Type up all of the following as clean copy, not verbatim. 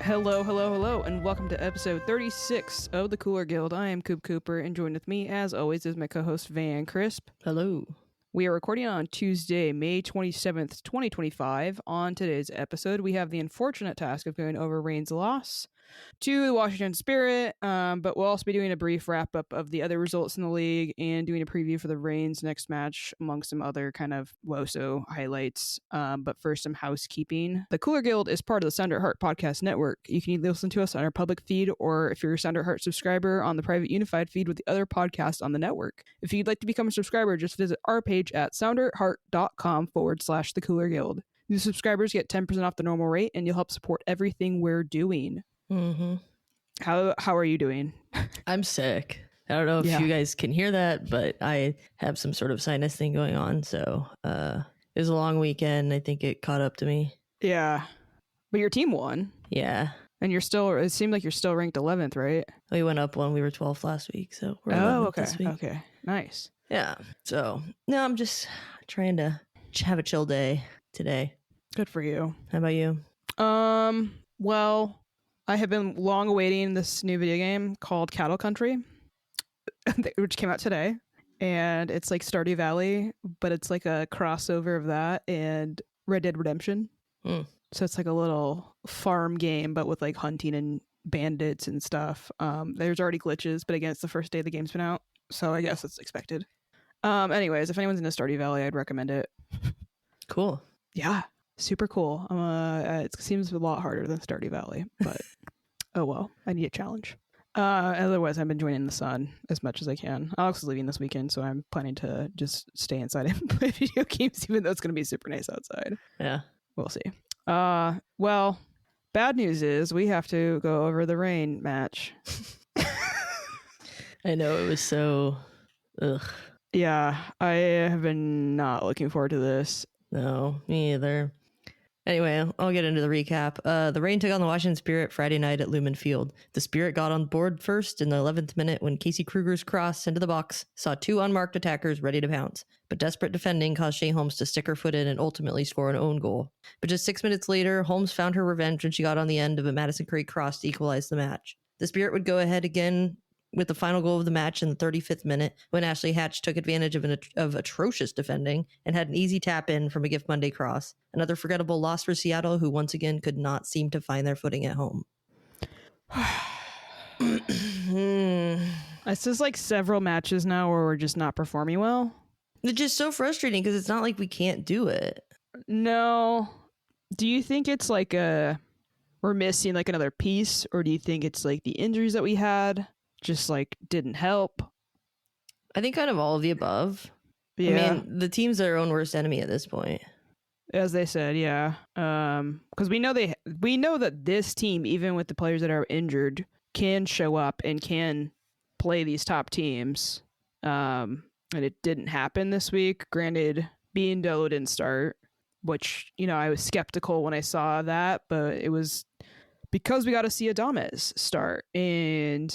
Hello, hello, hello, and welcome to episode 36 of the Cooler Guild. I am Coop Cooper, and joined with me, as always, is my co-host Van Crisp. Hello. We are recording on Tuesday, May 27th, 2025. On today's episode, we have the unfortunate task of going over Reign's loss to the Washington Spirit, but we'll also be doing a brief wrap-up of the other results in the league and doing a preview for the Reign's next match, among some other kind of WOSO highlights. But first, some housekeeping. The Cooler Guild is part of the Sound at Heart podcast network. You can either listen to us on our public feed, or if you're a Sound at Heart subscriber, on the private unified feed with the other podcasts on the network. If you'd like to become a subscriber, just visit our page at soundatheart.com/the Cooler Guild. New subscribers get 10% off the normal rate, and you'll help support everything we're doing. Mm-hmm. How are you doing? I'm sick. I don't know if you guys can hear that, but I have some sort of sinus thing going on. So it was a long weekend. I think it caught up to me. Yeah. But your team won. Yeah. And it seemed like you're still ranked 11th, right? We went up one. We were 12th last week. So we're okay. this week. Okay. Nice. Yeah. So no, I'm just trying to have a chill day today. Good for you. How about you? Well, I have been long awaiting this new video game called Cattle Country, which came out today. And it's like Stardew Valley, but it's like a crossover of that and Red Dead Redemption. So it's like a little farm game, but with like hunting and bandits and stuff. There's already glitches, but again, it's the first day the game's been out, so I guess it's expected. Anyways, if anyone's into Stardew Valley, I'd recommend it. Cool. Yeah, super cool. It seems a lot harder than Stardew Valley, but oh well, I need a challenge. Otherwise, I've been joining the sun as much as I can. Alex is leaving this weekend, so I'm planning to just stay inside and play video games, even though it's going to be super nice outside. Yeah. We'll see. Well, bad news is we have to go over the Reign match. I know, it was so... Ugh. Yeah, I have been not looking forward to this. No, me either. Anyway, I'll get into the recap. The Reign took on the Washington Spirit Friday night at Lumen Field. The Spirit got on board first in the 11th minute when Casey Kruger's cross into the box saw two unmarked attackers ready to pounce. But desperate defending caused Shea Holmes to stick her foot in and ultimately score an own goal. But just 6 minutes later, Holmes found her revenge when she got on the end of a Madison Craig cross to equalize the match. The Spirit would go ahead again with the final goal of the match in the 35th minute when Ashley Hatch took advantage of atrocious defending and had an easy tap in from a Gift Monday cross. Another forgettable loss for Seattle, who once again could not seem to find their footing at home. This is like several matches now where we're just not performing well. It's just so frustrating because it's not like we can't do it. No. Do you think it's like we're missing like another piece, or do you think it's like the injuries that we had just like didn't help? I think kind of all of the above. Yeah. I mean, the team's their own worst enemy at this point. As they said, yeah. Because we know that this team, even with the players that are injured, can show up and can play these top teams. And it didn't happen this week. Granted, Biondolo didn't start, which, I was skeptical when I saw that, but it was because we got to see Adames start. And,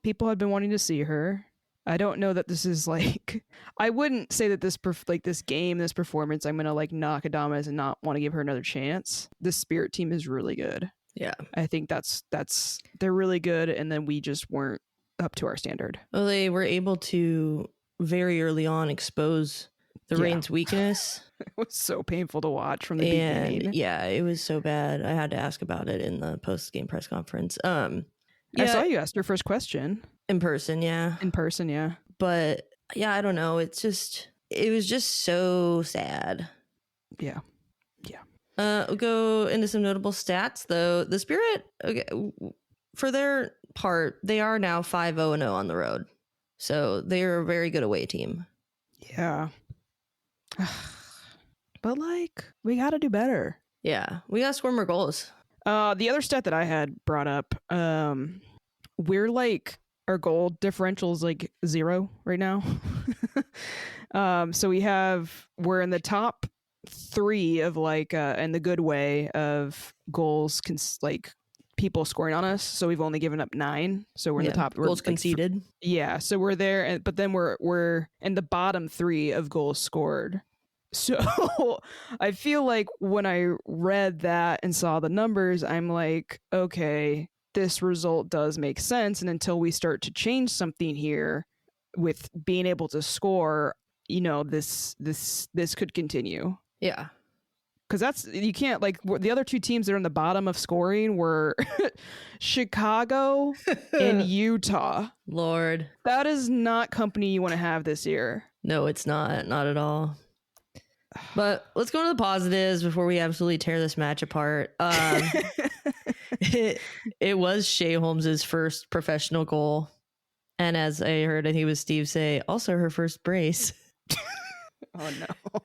people had been wanting to see her. I don't know that this is like, I wouldn't say that this performance, I'm going to like knock Adames and not want to give her another chance. The Spirit team is really good. Yeah. I think they're really good. And then we just weren't up to our standard. Well, they were able to very early on expose the Reign's weakness. It was so painful to watch from the beginning. Yeah, it was so bad. I had to ask about it in the post-game press conference. I saw you asked your first question. In person, yeah. But yeah, I don't know. It was just so sad. Yeah. We'll go into some notable stats, though. The Spirit, okay, for their part, they are now 5-0-0 on the road. So they're a very good away team. Yeah. But like, we got to do better. Yeah, we got to score more goals. The other stat that I had brought up, we're like, our goal differential is like 0 right now. So we're in the top 3 of like, in the good way of goals, like people scoring on us. So we've only given up 9. So we're in the top. Goals conceded. Yeah. So we're there, but then we're in the bottom 3 of goals scored. So I feel like when I read that and saw the numbers, I'm like, okay, this result does make sense. And until we start to change something here with being able to score, this could continue. Yeah. Because you can't, like, the other two teams that are in the bottom of scoring were Chicago and Utah. Lord. That is not company you want to have this year. No, it's not. Not at all. But let's go to the positives before we absolutely tear this match apart. It was Shea Holmes's first professional goal. And as I heard, I think it was Steve say, also her first brace. Oh, no.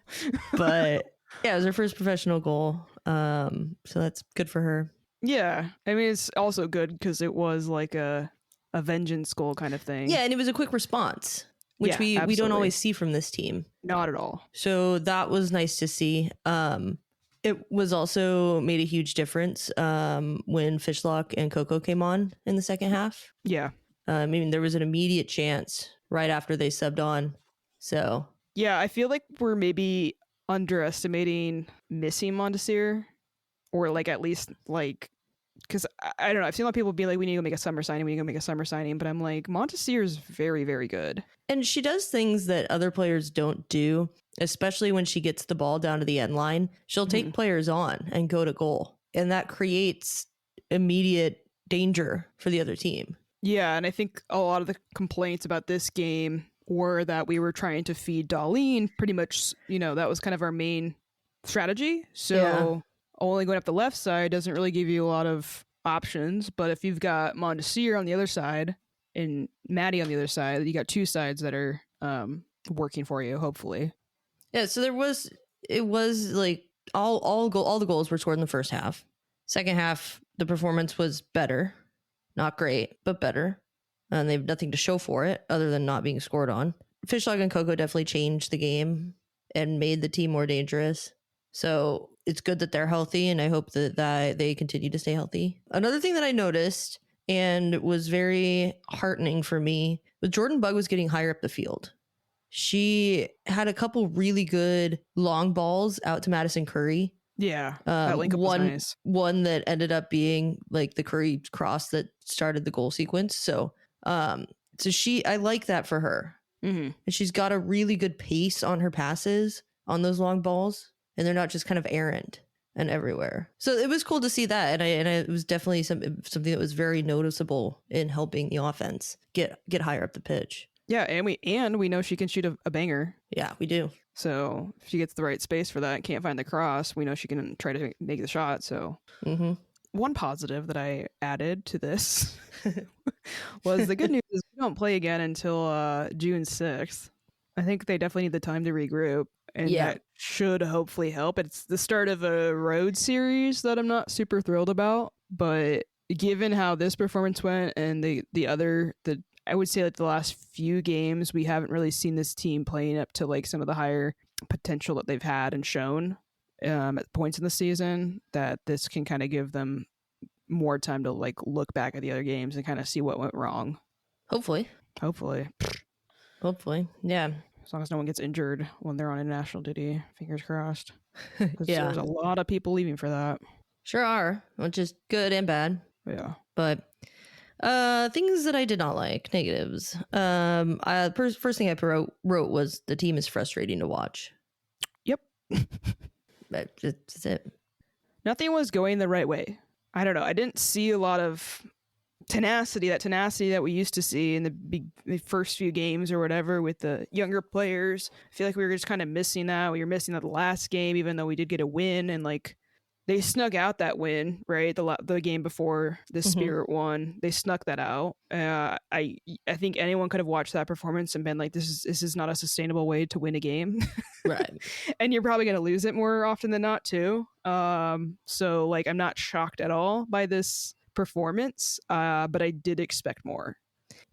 But yeah, it was her first professional goal. So that's good for her. Yeah. I mean, it's also good because it was like a vengeance goal kind of thing. Yeah, and it was a quick response, which we don't always see from this team. Not at all. So that was nice to see. It was also made a huge difference when Fishlock and Coco came on in the second half. Yeah. I mean, there was an immediate chance right after they subbed on. So yeah, I feel like we're maybe underestimating Missy Mondesir, or like at least like, because I don't know, I've seen a lot of people be like, we need to go make a summer signing, but I'm like, Mondesir is very, very good. And she does things that other players don't do, especially when she gets the ball down to the end line. She'll take players on and go to goal, and that creates immediate danger for the other team. Yeah, and I think a lot of the complaints about this game were that we were trying to feed Darlene pretty much, that was kind of our main strategy. So only going up the left side doesn't really give you a lot of options. But if you've got Mondesir on the other side and Maddie on the other side, you got two sides that are working for you, hopefully. Yeah, so it was like all the goals were scored in the first half. Second half, the performance was better. Not great, but better. And they have nothing to show for it other than not being scored on. Fishlock and Coco definitely changed the game and made the team more dangerous. So it's good that they're healthy, and I hope that they continue to stay healthy. Another thing that I noticed and was very heartening for me was Jordan Bugg was getting higher up the field. She had a couple really good long balls out to Madison Curry. Yeah, that link up was nice. One that ended up being like the Curry cross that started the goal sequence. So I like that for her. Mm-hmm. And she's got a really good pace on her passes on those long balls, and they're not just kind of errant and everywhere. So it was cool to see that, and it was definitely something that was very noticeable in helping the offense get higher up the pitch. Yeah, and we know she can shoot a banger. Yeah, we do. So if she gets the right space for that and can't find the cross, we know she can try to make the shot. So one positive that I added to this was the good news is we don't play again until June 6th. I think they definitely need the time to regroup, and that should hopefully help. It's the start of a road series that I'm not super thrilled about, but given how this performance went and I would say like the last few games, we haven't really seen this team playing up to like some of the higher potential that they've had and shown at points in the season, that this can kind of give them more time to like look back at the other games and kind of see what went wrong. Hopefully. Yeah. As long as no one gets injured when they're on international duty, fingers crossed. Yeah. There's a lot of people leaving for that. Sure are, which is good and bad. Yeah. But things that I did not like, negatives. First thing I wrote was the team is frustrating to watch. Yep. That's it. Nothing was going the right way. I don't know. I didn't see a lot of tenacity that we used to see in the first few games or whatever with the younger players. I feel like we were just kind of missing that. We were missing that the last game, even though we did get a win, and like they snuck out that win, right? The game before the Spirit won, they snuck that out. I think anyone could have watched that performance and been like, this is not a sustainable way to win a game. Right. And you're probably going to lose it more often than not too. So like, I'm not shocked at all by this performance, but I did expect more.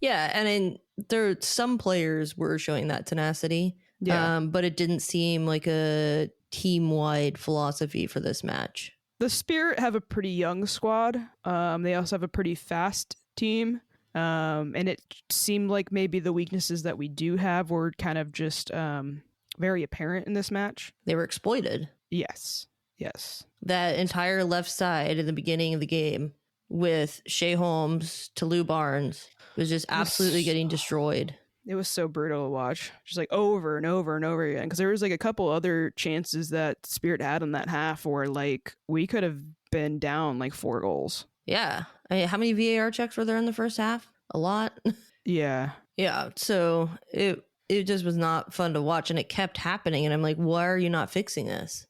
Yeah, and some players were showing that tenacity. Yeah. But it didn't seem like a team-wide philosophy for this match. The Spirit have a pretty young squad. They also have a pretty fast team. And it seemed like maybe the weaknesses that we do have were kind of just very apparent in this match. They were exploited. Yes. That entire left side in the beginning of the game with Shea Holmes to Lou Barnes was just absolutely getting destroyed. It was so brutal to watch, just like over and over and over again. Because there was like a couple other chances that Spirit had in that half where like we could have been down like 4 goals. Yeah. I mean, how many VAR checks were there in the first half? A lot. Yeah. Yeah. So it just was not fun to watch, and it kept happening. And I'm like, why are you not fixing this?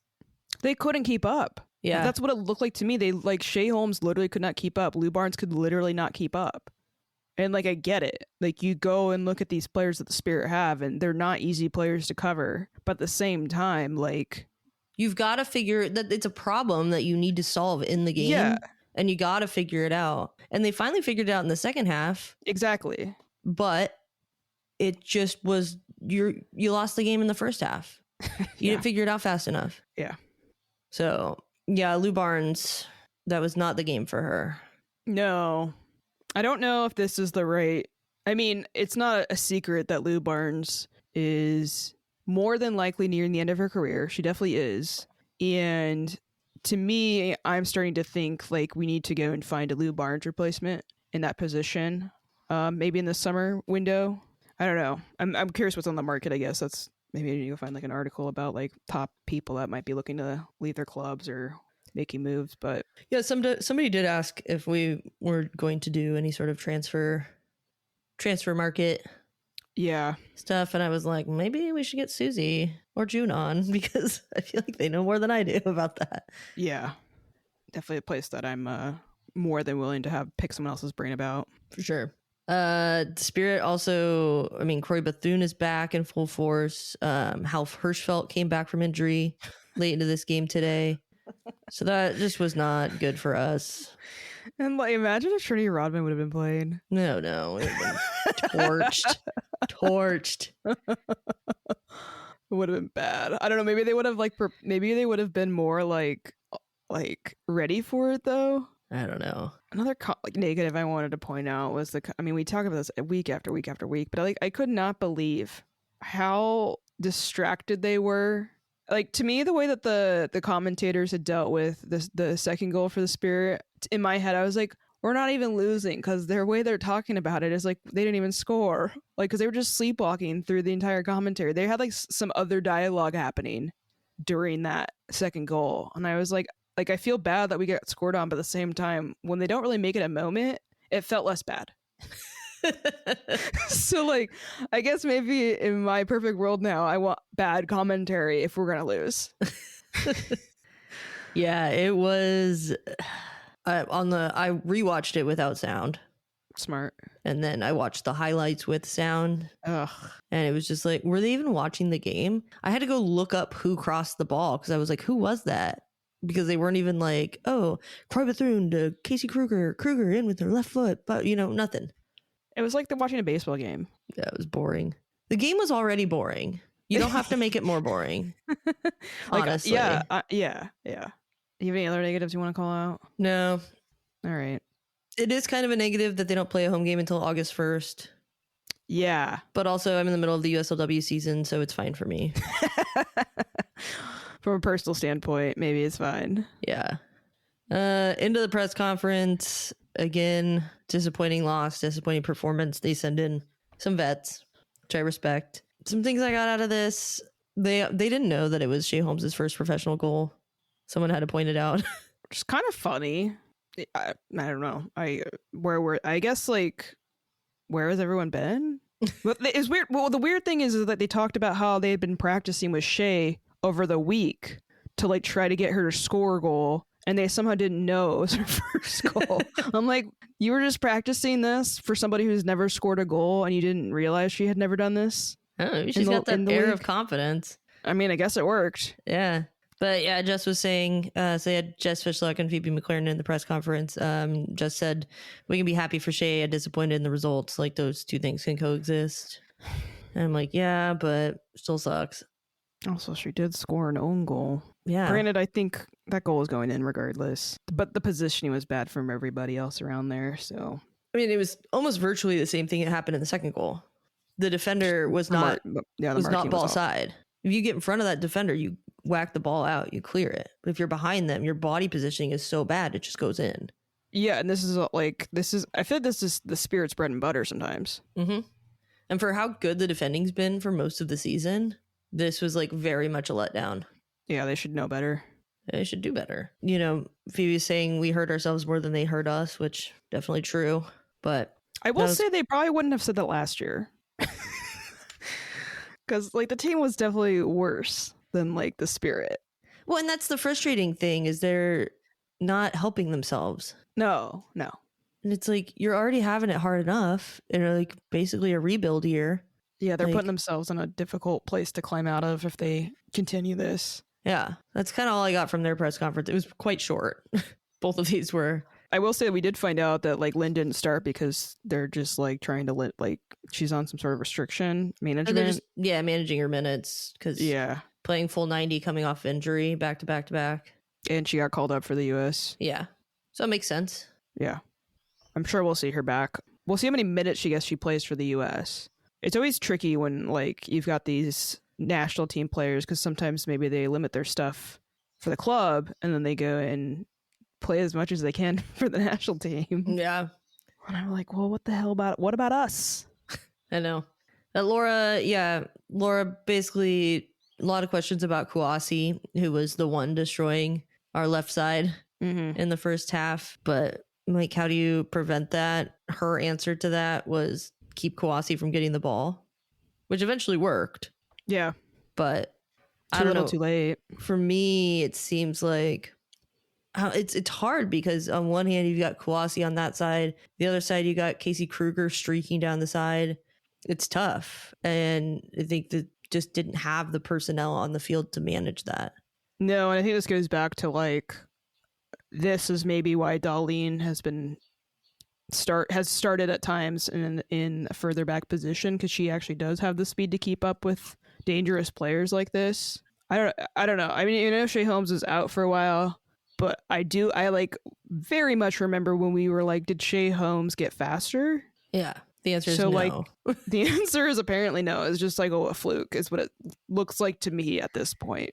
They couldn't keep up. Yeah. That's what it looked like to me. They like Shea Holmes literally could not keep up. Lou Barnes could literally not keep up. And like, I get it. Like, you go and look at these players that the Spirit have, and they're not easy players to cover. But at the same time, like, you've got to figure that it's a problem that you need to solve in the game. Yeah. And you got to figure it out. And they finally figured it out in the second half. Exactly. But it just was, you lost the game in the first half. You didn't figure it out fast enough. Yeah. So, yeah, Lou Barnes, that was not the game for her. No. I don't know if this is the right... I mean, it's not a secret that Lou Barnes is more than likely nearing the end of her career. She definitely is. And to me, I'm starting to think like we need to go and find a Lou Barnes replacement in that position. Maybe in the summer window. I don't know. I'm curious what's on the market, I guess. That's maybe you can find like an article about like top people that might be looking to leave their clubs or making moves. But yeah, somebody did ask if we were going to do any sort of transfer market stuff, and I was like, maybe we should get Susie or June on, because I feel like they know more than I do about that. Yeah, definitely a place that I'm more than willing to have pick someone else's brain about. For sure. Spirit also, I mean, Corey Bethune is back in full force. Hal Hirschfeld came back from injury late into this game today. So that just was not good for us. And like, imagine if Trinity Rodman would have been playing. No, it would have been torched. It would have been bad. I don't know. Maybe they would have maybe they would have been more like ready for it though. I don't know. Another negative I wanted to point out was we talk about this week after week after week, but I could not believe how distracted they were. Like, to me, the way that the commentators had dealt with the second goal for the Spirit, in my head, I was like, we're not even losing, because their way they're talking about it is like they didn't even score. Like, because they were just sleepwalking through the entire commentary. They had like some other dialogue happening during that second goal. And I was like, I feel bad that we get scored on, but at the same time, when they don't really make it a moment, it felt less bad. So like, I guess maybe in my perfect world now, I want bad commentary if we're gonna lose. Yeah, it was I rewatched it without sound. Smart. And then I watched the highlights with sound. Ugh. And it was just like, were they even watching the game? I had to go look up who crossed the ball, because I was like, who was that? Because they weren't even like, oh, Corey Bethune to Casey Kruger in with her left foot, but nothing. It was like they're watching a baseball game. Yeah, it was boring. The game was already boring. You don't have to make it more boring. Honestly. Yeah. Yeah. You have any other negatives you want to call out? No. All right. It is kind of a negative that they don't play a home game until August 1st. Yeah. But also, I'm in the middle of the USLW season, so it's fine for me. From a personal standpoint, maybe it's fine. Yeah. Into the press conference. Again, disappointing loss, disappointing performance. They send in some vets, which I respect. Some things I got out of this. They didn't know that it was Shea Holmes' first professional goal. Someone had to point it out. Which is kind of funny. I don't know. I guess like, where has everyone been? But it's weird. Well, the weird thing is that they talked about how they had been practicing with Shea over the week to like try to get her to score a goal, and they somehow didn't know it was her first goal. I'm like, you were just practicing this for somebody who's never scored a goal, and you didn't realize she had never done this? Oh, she's got that air of confidence. I mean, I guess it worked. Yeah. But yeah, Jess was saying, so they had Jess Fishlock and Phoebe McLaren in the press conference. Jess said, we can be happy for Shea and disappointed in the results. Like, those two things can coexist. And I'm like, yeah, but still sucks. Also, she did score an own goal. Yeah. Granted, I think that goal was going in regardless. But the positioning was bad from everybody else around there, so... I mean, it was almost virtually the same thing that happened in the second goal. The defender was not ball side. If you get in front of that defender, you whack the ball out, you clear it. But if you're behind them, your body positioning is so bad, it just goes in. Yeah, and I feel like this is the Spirit's bread and butter sometimes. Mm-hmm. And for how good the defending's been for most of the season, this was like very much a letdown. Yeah, they should know better. They should do better. Phoebe's saying we hurt ourselves more than they hurt us, which definitely true. But I will say they probably wouldn't have said that last year. Because like the team was definitely worse than like the Spirit. Well, and that's the frustrating thing is they're not helping themselves. No. And it's like you're already having it hard enough in like basically a rebuild year. Yeah, they're putting themselves in a difficult place to climb out of if they continue this. Yeah, that's kind of all I got from their press conference. It was quite short. Both of these were. I will say we did find out that like Lynn didn't start because they're just like trying to she's on some sort of restriction management. Managing her minutes because playing full 90 coming off injury back to back to back. And she got called up for the U.S. Yeah, so it makes sense. Yeah, I'm sure we'll see her back. We'll see how many minutes she plays for the U.S. It's always tricky when like you've got these national team players because sometimes maybe they limit their stuff for the club and then they go and play as much as they can for the national team. Yeah. And I'm like, well, what about us? I know. Laura basically a lot of questions about Kouassi, who was the one destroying our left side in the first half. But like, how do you prevent that? Her answer to that was keep Kouassi from getting the ball, which eventually worked. Yeah. But too little, too late. For me, it seems like it's hard because on one hand, you've got Kouassi on that side. The other side, you got Casey Kruger streaking down the side. It's tough. And I think that just didn't have the personnel on the field to manage that. No, and I think this goes back to like, this is maybe why Darlene has started at times in a further back position because she actually does have the speed to keep up with dangerous players like this. I don't know. I mean, Shea Holmes is out for a while, but I like very much remember when we were like, did Shea Holmes get faster? Yeah. The answer is no. Like, the answer is apparently no. It's just like, a fluke is what it looks like to me at this point.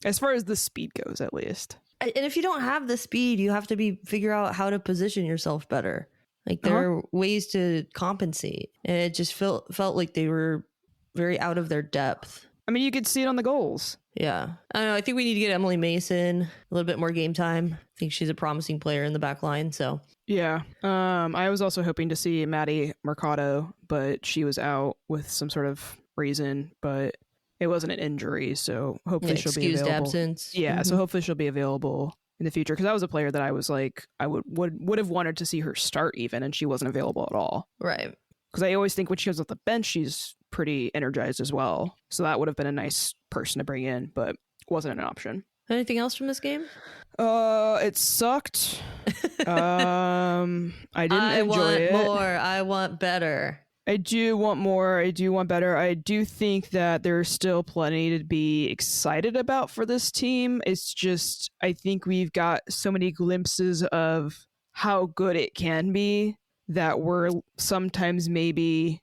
As far as the speed goes, at least. And if you don't have the speed, you have to figure out how to position yourself better. Like there are ways to compensate. And it just felt like they were very out of their depth. I mean, you could see it on the goals. Yeah. I don't know. I think we need to get Emily Mason a little bit more game time. I think she's a promising player in the back line. So yeah. I was also hoping to see Maddie Mercado, but she was out with some sort of reason, but it wasn't an injury. So hopefully she'll be available. Absence. Yeah. So hopefully she'll be available in the future. Cause that was a player that I was like, I would have wanted to see her start even, and she wasn't available at all. Right. Cause I always think when she goes off the bench, she's pretty energized as well. So that would have been a nice person to bring in, but wasn't an option. Anything else from this game? It sucked. I didn't enjoy it. I want more. I want better. I do want more. I do want better. I do think that there's still plenty to be excited about for this team. It's just, I think we've got so many glimpses of how good it can be that we're sometimes maybe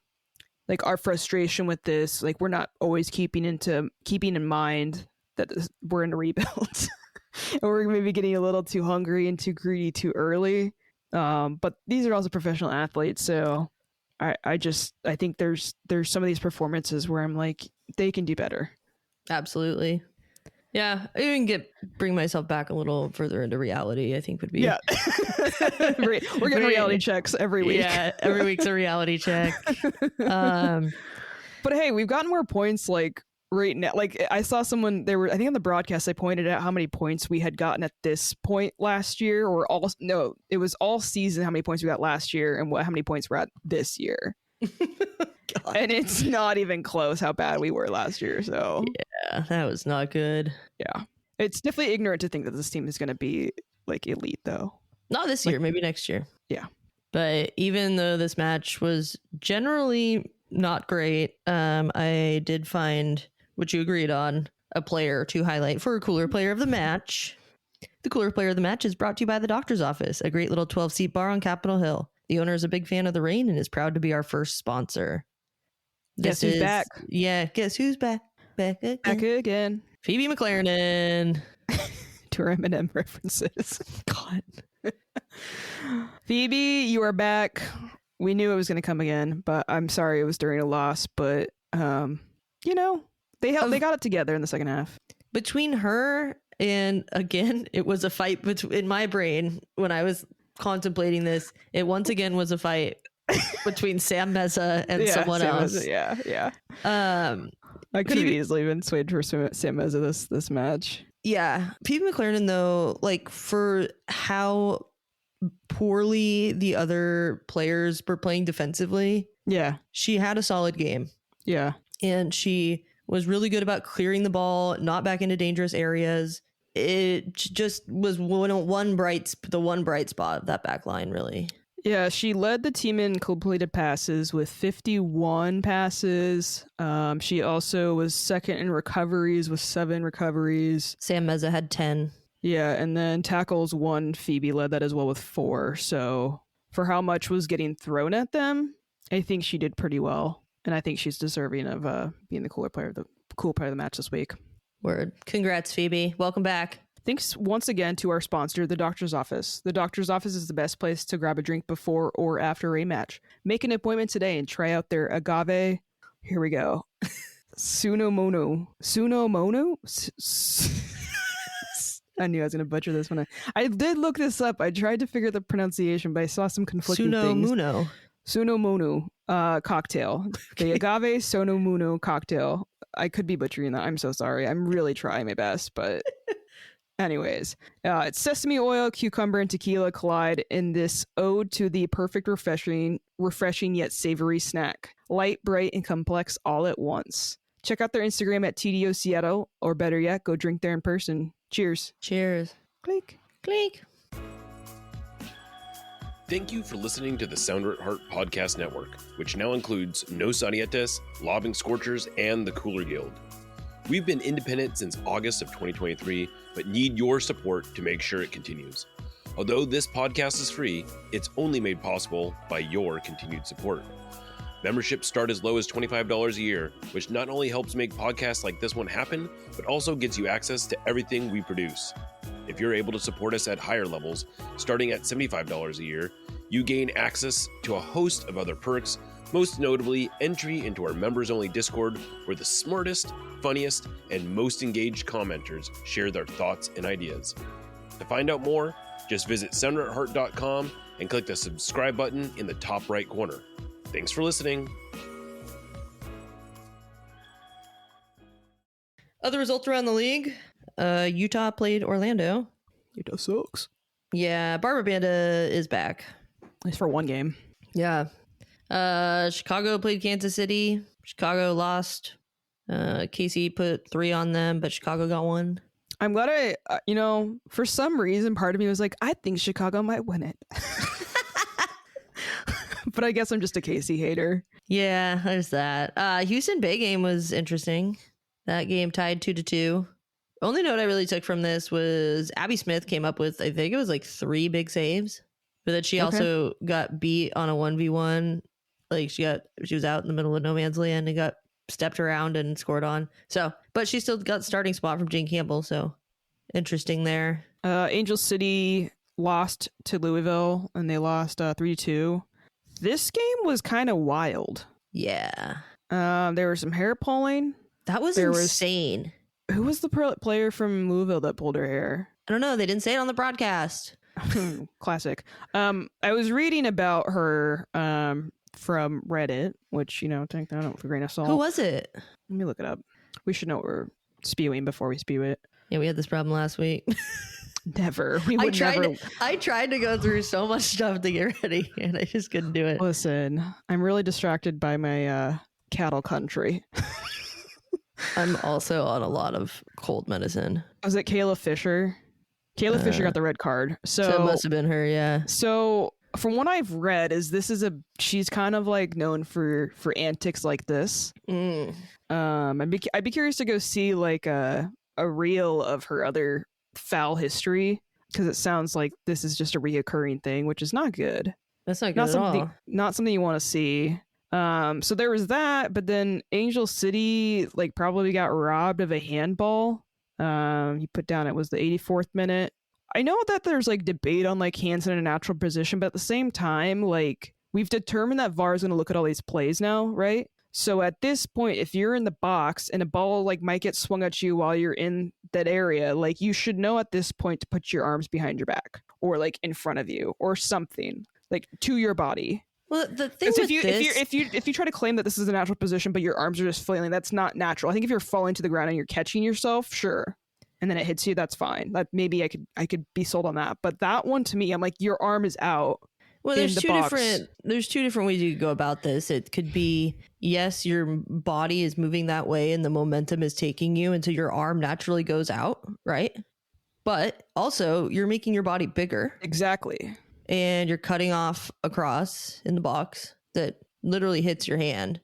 like our frustration with this, like we're not always keeping in mind that we're in a rebuild and we're maybe getting a little too hungry and too greedy too early. But these are also professional athletes. So I think there's some of these performances where I'm like, they can do better. Absolutely. Yeah, I even bring myself back a little further into reality, I think would be. Yeah. We're getting reality checks every week. Yeah, every week's a reality check. But hey, we've gotten more points like right now. Like I saw someone, I think on the broadcast, they pointed out how many points we had gotten at this point last year, it was all season how many points we got last year and how many points we're at this year. And it's not even close how bad we were last year. So yeah, that was not good. Yeah, it's definitely ignorant to think that this team is going to be like elite though. Not this year, maybe next year. Yeah. But even though this match was generally not great, I did find, which you agreed on, a player to highlight for a cooler player of the match. The cooler player of the match is brought to you by the Doctor's Office, a great little 12-seat bar on Capitol Hill. The owner is a big fan of the rain and is proud to be our first sponsor. Guess who's back? Yeah, guess who's back? back again. Back again. Phoebe McLaren. To our Eminem references. God. Phoebe, you are back. We knew it was going to come again, but I'm sorry it was during a loss. But, you know, they got it together in the second half. Between her and, again, it was a fight in my brain when I was contemplating this. It once again was a fight between Sam Meza and someone else. Yeah. I could have easily been swayed for Sam Meza this match. Yeah. Phoebe McLaren, though, like, for how poorly the other players were playing defensively, yeah, she had a solid game. Yeah. And she was really good about clearing the ball, not back into dangerous areas. It just was the one bright spot of that back line, really. Yeah, she led the team in completed passes with 51 passes. She also was second in recoveries with 7 recoveries. Sam Meza had 10. Yeah, and then tackles 1. Phoebe led that as well with 4. So for how much was getting thrown at them, I think she did pretty well. And I think she's deserving of being the cool player of the match this week. Word. Congrats, Phoebe. Welcome back. Thanks once again to our sponsor, The Doctor's Office. The Doctor's Office is the best place to grab a drink before or after a match. Make an appointment today and try out their agave. Here we go. Sunomono. I knew I was going to butcher this one. I did look this up. I tried to figure the pronunciation, but I saw some conflicting things. Sunomono cocktail. The agave Sonomuno cocktail. I could be butchering that. I'm so sorry. I'm really trying my best, but anyways, it's sesame oil, cucumber, and tequila collide in this ode to the perfect refreshing yet savory snack. Light, bright, and complex all at once. Check out their Instagram at TDO Seattle, or better yet, go drink there in person. Cheers. Cheers. Clink. Clink. Thank you for listening to the Sounder at Heart Podcast Network, which now includes Nos Arietes, Lobbing Scorchers, and the Cooler Guild. We've been independent since August of 2023, but need your support to make sure it continues. Although this podcast is free, it's only made possible by your continued support. Memberships start as low as $25 a year, which not only helps make podcasts like this one happen, but also gets you access to everything we produce. If you're able to support us at higher levels, starting at $75 a year, you gain access to a host of other perks, most notably entry into our members-only Discord, where the smartest, funniest, and most engaged commenters share their thoughts and ideas. To find out more, just visit sounderatheart.com and click the subscribe button in the top right corner. Thanks for listening. Other results around the league. Utah played Orlando. Utah sucks. Yeah, Barbara Banda is back. At least for one game. Yeah. Chicago played Kansas City. Chicago lost. Casey put 3 on them, but Chicago got 1. I'm glad for some reason, part of me was like, I think Chicago might win it. But I guess I'm just a Casey hater. Yeah, there's that. Houston Bay game was interesting. That game tied 2-2. Only note I really took from this was Abby Smith came up with, I think it was like 3 big saves, but that she also got beat on a 1v1. Like she was out in the middle of no man's land and got stepped around and scored on. So, but she still got starting spot from Jane Campbell. So interesting there. Angel City lost to Louisville and they lost 3-2. This game was kind of wild. Yeah. There was some hair pulling. That was insane. Who was the player from Louisville that pulled her hair? I don't know. They didn't say it on the broadcast. Classic. I was reading about her from Reddit, which, take that out with a grain of salt. Who was it? Let me look it up. We should know what we're spewing before we spew it. Yeah, we had this problem last week. Never. I tried to go through so much stuff to get ready, and I just couldn't do it. Listen, I'm really distracted by my cattle country. I'm also on a lot of cold medicine. Was it Kayla Fisher? Kayla Fisher got the red card. So it must have been her, yeah. So from what I've read, she's kind of like known for antics like this. I'd be curious to go see like a reel of her other foul history, because it sounds like this is just a reoccurring thing, which is not good. That's not good at all. Not something you want to see. So there was that, but then Angel City like probably got robbed of a handball. He put down it was the 84th minute. I know that there's like debate on like hands in a natural position, but at the same time, like we've determined that VAR is going to look at all these plays now, right? So at this point, if you're in the box and a ball like might get swung at you while you're in that area, like you should know at this point to put your arms behind your back or like in front of you or something like to your body. Well, the thing with if you try to claim that this is a natural position, but your arms are just flailing, that's not natural. I think if you're falling to the ground and you're catching yourself, sure, and then it hits you, that's fine. That maybe I could be sold on that. But that one to me, I'm like, your arm is out. Well, there's two different ways you could go about this. It could be, yes, your body is moving that way and the momentum is taking you, and so your arm naturally goes out, right? But also, you're making your body bigger. Exactly. And you're cutting off across in the box that literally hits your hand.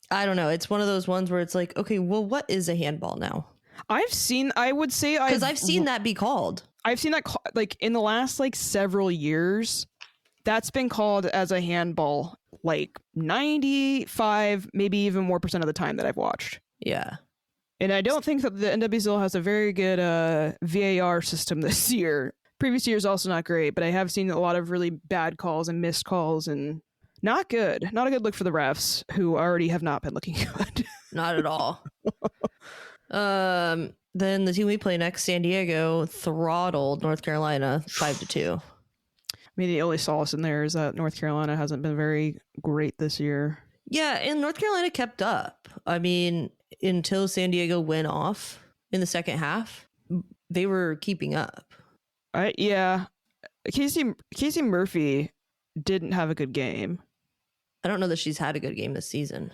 I don't know. It's one of those ones where it's like, okay, well, what is a handball now? I've seen that be called. I've seen that like in the last like several years. That's been called as a handball like 95, maybe even more % of the time that I've watched. Yeah. And I don't think that the NWSL has a very good VAR system this year. Previous year is also not great, but I have seen a lot of really bad calls and missed calls and not good. Not a good look for the refs who already have not been looking good. Not at all. Then the team we play next, San Diego, throttled North Carolina 5-2. I mean, the only solace in there is that North Carolina hasn't been very great this year. Yeah, and North Carolina kept up. I mean, until San Diego went off in the second half, they were keeping up. Yeah. Casey Murphy didn't have a good game. I don't know that she's had a good game this season.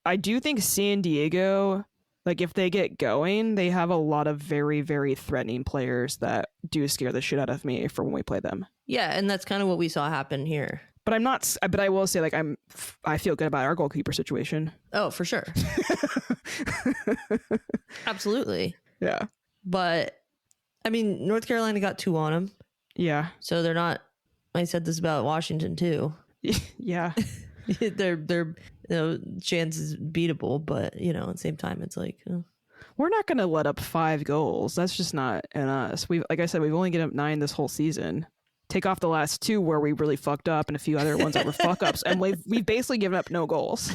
I do think San Diego, like if they get going, they have a lot of very, very threatening players that do scare the shit out of me for when we play them. Yeah, and that's kind of what we saw happen here. But I will say, like, I feel good about our goalkeeper situation. Oh, for sure. Absolutely. Yeah. But I mean, North Carolina got 2 on them. Yeah. So they're not, I said this about Washington too. Yeah. Their chance is beatable, but at the same time, it's like, we're not going to let up 5 goals. That's just not in us. Like I said, we've only given up 9 this whole season. Take off the last 2 where we really fucked up and a few other ones that were fuck ups, and we've basically given up no goals.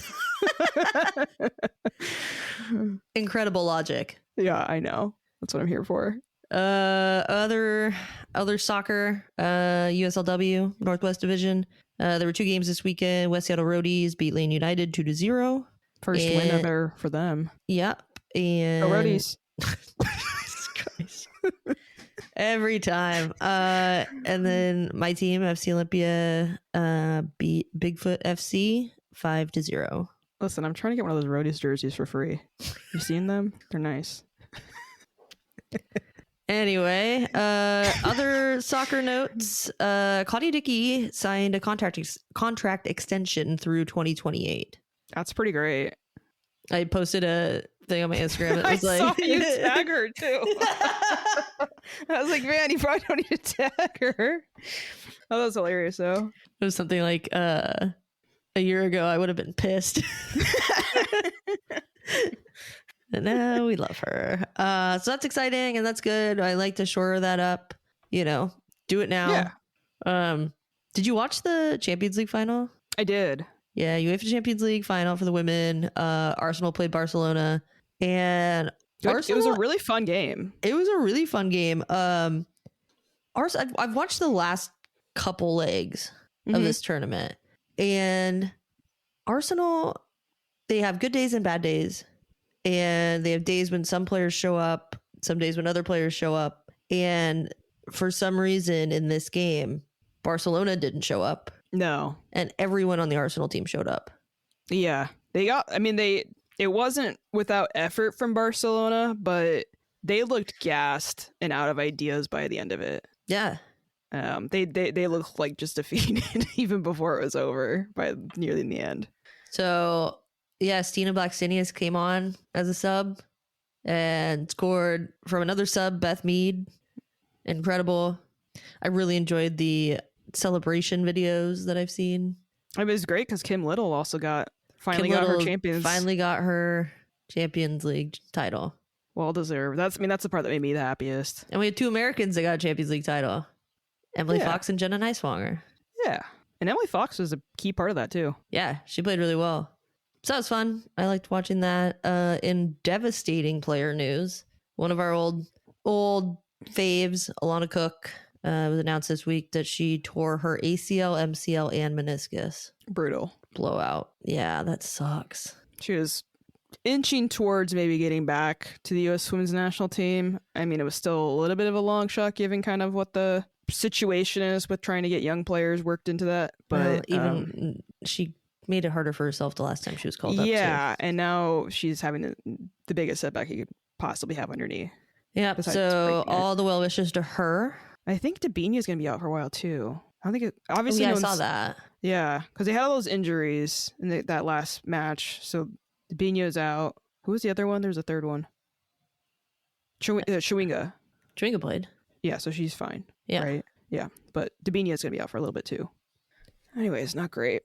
Incredible logic. Yeah, I know. That's what I'm here for. Other soccer, USLW Northwest Division. There were 2 games this weekend. West Seattle Roadies beat Lane United 2-0. First win ever for them. Yep. And Roadies. Jesus Christ. Every time. And then my team, FC Olympia, beat Bigfoot FC 5-0. Listen, I'm trying to get one of those Roadies jerseys for free. You seen them? They're nice. Anyway, other soccer notes. Claudia Dickey signed a contract extension through 2028. That's pretty great. I posted a thing on my Instagram. It was I saw you tag her too. I was like, man, you probably don't need to tag her. Oh, that's hilarious though. It was something like a year ago I would have been pissed. And now we love her. So that's exciting and that's good. I like to shore that up. Do it now. Yeah. Did you watch the Champions League final? I did. Yeah, UEFA Champions League final for the women. Arsenal played Barcelona, and Arsenal, it was a really fun game. It was a really fun game. I've watched the last couple legs of this tournament, and Arsenal, they have good days and bad days, and they have days when some players show up, some days when other players show up, and for some reason in this game, Barcelona didn't show up. No. And everyone on the Arsenal team showed up. Yeah. It wasn't without effort from Barcelona, but they looked gassed and out of ideas by the end of it. Yeah. They looked like just defeated even before it was over by nearly in the end. So, yeah, Stina Blackstenius came on as a sub and scored from another sub, Beth Mead. Incredible. I really enjoyed the celebration videos that I've seen. It was great because Kim Little also got Finally Kim got her Little Champions. Finally got her Champions League title. Well deserved. That's the part that made me the happiest. And we had 2 Americans that got a Champions League title. Emily Yeah. Fox and Jenna Neiswanger. Yeah. And Emily Fox was a key part of that too. Yeah, she played really well. So that was fun. I liked watching that. In devastating player news, one of our old faves, Alana Cook, was announced this week that she tore her ACL, MCL, and meniscus. Brutal. Blowout. Yeah, that sucks. She was inching towards maybe getting back to the U.S. women's national team. I mean, it was still a little bit of a long shot given kind of what the situation is with trying to get young players worked into that. But she made it harder for herself the last time she was called up. Yeah, and now she's having the biggest setback you could possibly have on your knee. Yeah, so all the well wishes to her. I think Dabini is going to be out for a while too. I don't think it obviously. I saw that. Yeah, because they had all those injuries in that last match. So Dabini's out. Who was the other one? There's a third one. Chewinga. Chewinga played. Yeah, so she's fine. Yeah. Right? Yeah, but Dabini is going to be out for a little bit too. Anyways, not great.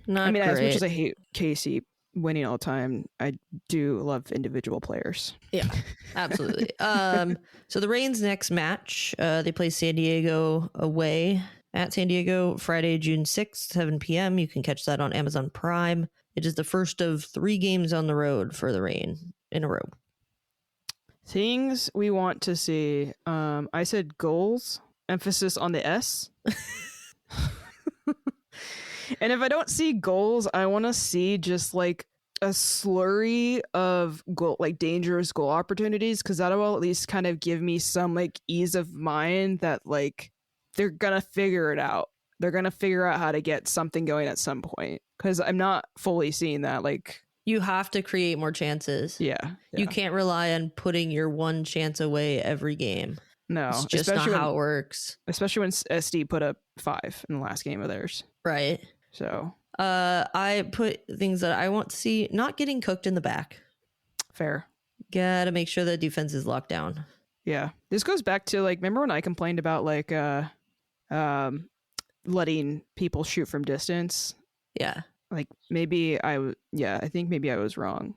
Not great. As much as I hate Casey winning all the time, I do love individual players. Yeah, absolutely. So the Reigns' next match, they play San Diego away at San Diego Friday, June 6th, 7 p.m. You can catch that on Amazon Prime. It is the first of 3 games on the road for the Reign in a row. Things we want to see. I said goals, emphasis on the S. And if I don't see goals, I want to see just like a slurry of goal, like dangerous goal opportunities, because that will at least kind of give me some like ease of mind that like they're gonna figure it out. They're gonna figure out how to get something going at some point, because I'm not fully seeing that. Like, you have to create more chances. Yeah. You can't rely on putting your one chance away every game. No, it's just not how it works. Especially when SD put up 5 in the last game of theirs. Right. So I put things that I want to see: not getting cooked in the back. Fair. Gotta make sure the defense is locked down. Yeah. This goes back to like, remember when I complained about like letting people shoot from distance? Yeah. Like I think maybe I was wrong.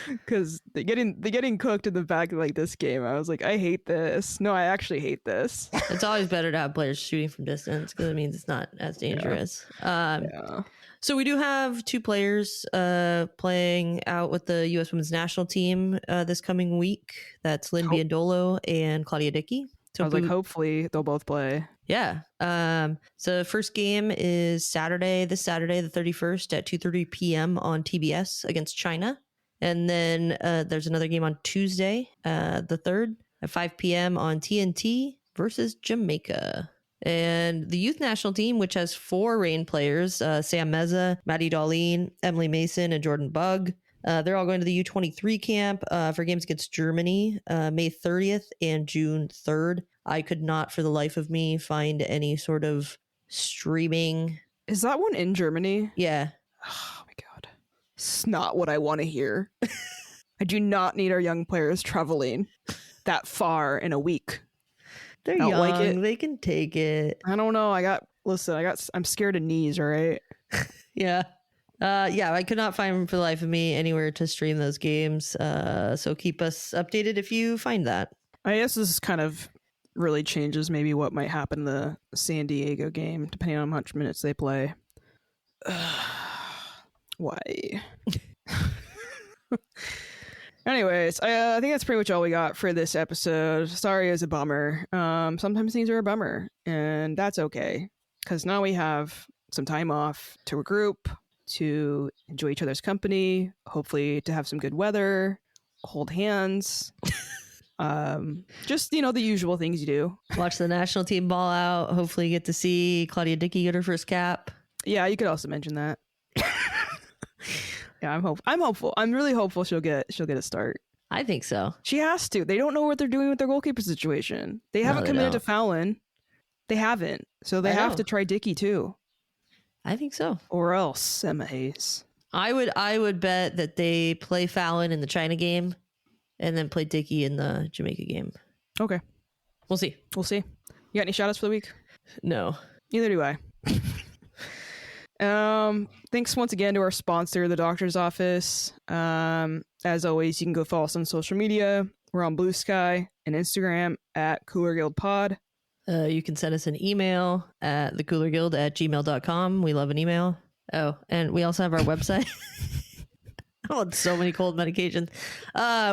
Because they getting cooked in the back like this game. I was like, I hate this. No, I actually hate this. It's always better to have players shooting from distance because it means it's not as dangerous. So we do have 2 players playing out with the U.S. Women's National Team this coming week. That's Lynn Biondolo and Claudia Dickey. So I was like, hopefully they'll both play. Yeah. So the first game is this Saturday, the 31st at 2:30 p.m. on TBS against China. And then there's another game on Tuesday, the 3rd at 5 p.m. on TNT versus Jamaica. And the youth national team, which has 4 Reign players, Sam Meza, Maddie Darlene, Emily Mason, and Jordan Bug. They're all going to the U23 camp for games against Germany, May 30th and June 3rd. I could not for the life of me find any sort of streaming. Is that one in Germany? Yeah. Oh my God. It's not what I want to hear. I do not need our young players traveling that far in a week. They're young. Like it. They can take it. I don't know. I'm scared of knees, all right? Yeah. I could not find for the life of me anywhere to stream those games. So keep us updated if you find that. I guess this kind of really changes maybe what might happen in the San Diego game, depending on how much minutes they play. Why? Anyways, I think that's pretty much all we got for this episode. Sorry, it was a bummer. Sometimes things are a bummer, and that's okay, because now we have some time off to regroup, to enjoy each other's company, hopefully to have some good weather, hold hands. Just, the usual things you do. Watch the national team ball out. Hopefully you get to see Claudia Dickey get her first cap. Yeah, you could also mention that. Yeah, I'm hopeful. I'm really hopeful she'll get a start. I think so. She has to. They don't know what they're doing with their goalkeeper situation. They haven't committed to Fallon. They haven't. So they have to try Dickey too. I think so. Or else Emma Hayes. I would bet that they play Fallon in the China game and then play Dickey in the Jamaica game. Okay. We'll see. You got any shout outs for the week? No. Neither do I. Thanks once again to our sponsor, the doctor's office. As always, you can go follow us on social media. We're on Bluesky and Instagram at Cooler Guild Pod. You can send us an email at thecoolerguild@gmail.com. We love an email. Oh, and we also have our website. I want so many cold medications.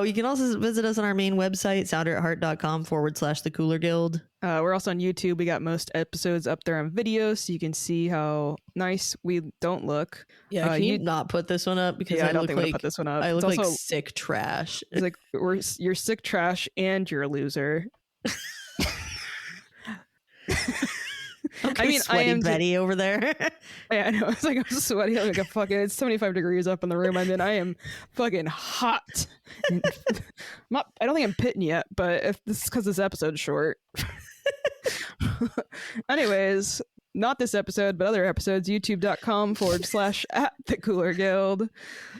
You can also visit us on our main website, sounderatheart.com/thecoolerguild. We're also on YouTube. We got most episodes up there on video, so you can see how nice we don't look. Yeah, can you not put this one up? Because I I don't look think we're like gonna put this one up. I It's look like also, sick trash. it's like you're sick trash and you're a loser. Okay, I mean, I sweaty am Betty over there. Yeah, I know. It's like I'm sweaty like a fucking. It's 75 degrees up in the room. I mean, I am fucking hot. I don't think I'm pitting yet, but if this is because this episode's short. Anyways, not this episode, but other episodes. YouTube.com/@thecoolerguild.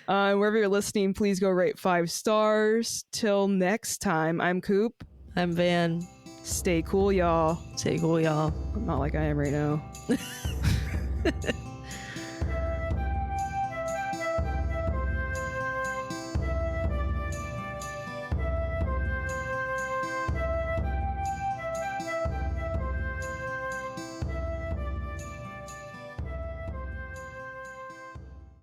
Wherever you're listening, please go rate 5 stars. Till next time, I'm Coop. I'm Van. Stay cool, y'all. Stay cool, y'all. Not like I am right now.